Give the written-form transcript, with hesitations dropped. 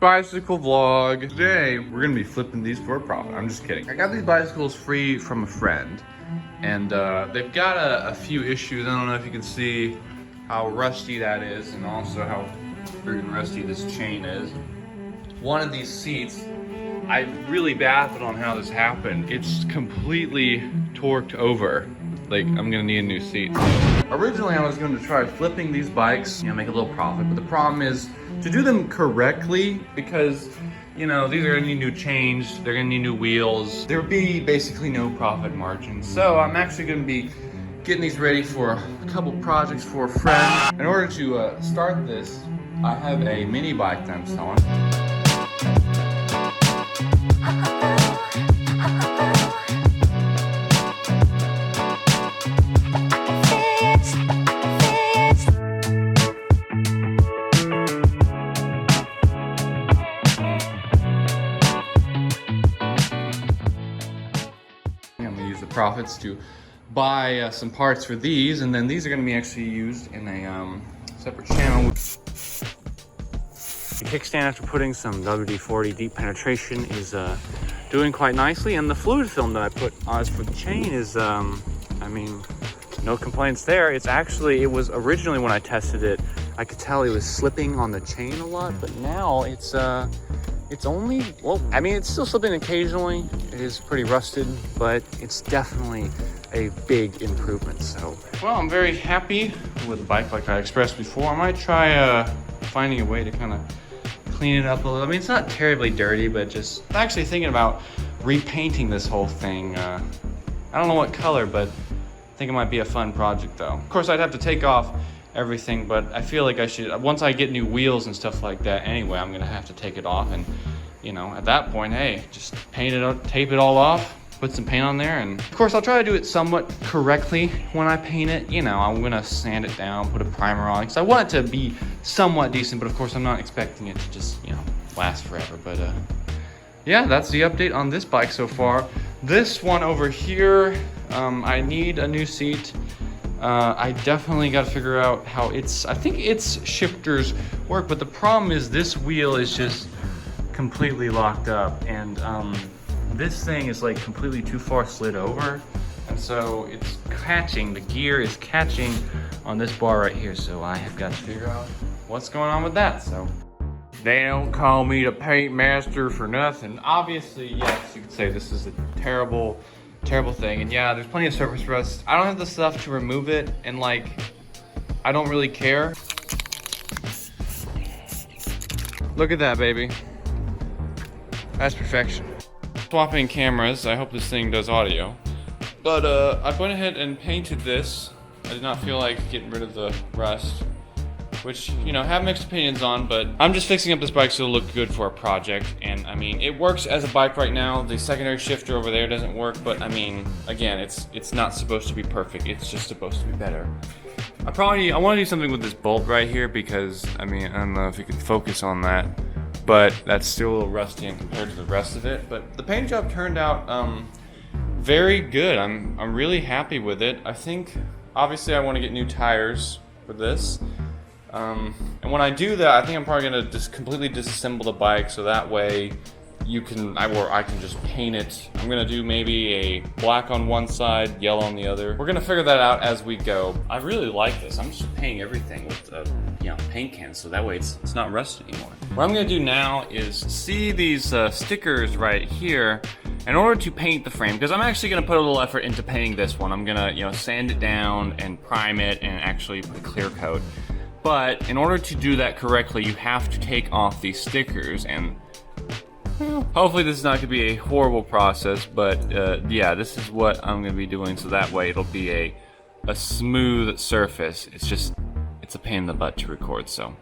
bicycle vlog. Today, we're gonna be flipping these for a profit. I'm just kidding. I got these bicycles free from a friend, and they've got a few issues. I don't know if you can see how rusty that is, and also how freaking rusty this chain is. One of these seats, I'm really baffled on how this happened. It's completely torqued over. Like, I'm gonna need a new seat. Originally, I was going to try flipping these bikes, make a little profit, but the problem is to do them correctly, because, these are gonna need new chains, they're gonna need new wheels. There would be basically no profit margin. So I'm actually gonna be getting these ready for a couple projects for a friend. In order to start this, I have a mini bike that I'm selling. Profits to buy some parts for these, and then these are going to be actually used in a separate channel. The kickstand, after putting some WD-40 deep penetration, is doing quite nicely, and the fluid film that I put on for the chain is, no complaints there. It was originally, when I tested it, I could tell it was slipping on the chain a lot, but now it's only, it's still slipping occasionally. It is pretty rusted, but it's definitely a big improvement. So, well, I'm very happy with the bike, like I expressed before. I might try finding a way to kind of clean it up a little. It's not terribly dirty, but I'm actually thinking about repainting this whole thing. I don't know what color, but I think it might be a fun project though. Of course, I'd have to take off everything, but I feel like I should, once I get new wheels and stuff like that anyway, I'm gonna have to take it off, and at that point, hey, just paint it up, tape it all off, put some paint on there, and of course I'll try to do it somewhat correctly when I paint it. I'm gonna sand it down, put a primer on, because I want it to be somewhat decent, but of course I'm not expecting it to just last forever. But yeah, that's the update on this bike so far. This one over here, I need a new seat. I definitely got to figure out how I think its shifters work, but the problem is this wheel is just completely locked up, and this thing is like completely too far slid over, and so it's catching, the gear is catching on this bar right here, so I have got to figure out what's going on with that. So they don't call me the paint master for nothing. Obviously, yes, you could say this is a terrible thing, and yeah, there's plenty of surface rust. I don't have the stuff to remove it, and I don't really care. Look at that, baby. That's perfection. Swapping cameras. I hope this thing does audio. But I went ahead and painted this. I did not feel like getting rid of the rust, which, have mixed opinions on, but I'm just fixing up this bike so it'll look good for a project. And it works as a bike right now. The secondary shifter over there doesn't work, but again, it's not supposed to be perfect. It's just supposed to be better. I want to do something with this bolt right here, because I don't know if you can focus on that, but that's still a little rusty compared to the rest of it. But the paint job turned out very good. I'm really happy with it. I think, obviously, I want to get new tires for this. And when I do that, I think I'm probably gonna just completely disassemble the bike, so that way I can just paint it. I'm gonna do maybe a black on one side, yellow on the other. We're gonna figure that out as we go. I really like this. I'm just painting everything with paint cans, so that way it's not rusted anymore. What I'm gonna do now is see these stickers right here. In order to paint the frame, because I'm actually gonna put a little effort into painting this one. I'm gonna sand it down and prime it and actually put a clear coat. But in order to do that correctly, you have to take off these stickers, and hopefully this is not going to be a horrible process, but yeah, this is what I'm going to be doing, so that way it'll be a smooth surface. It's a pain in the butt to record, so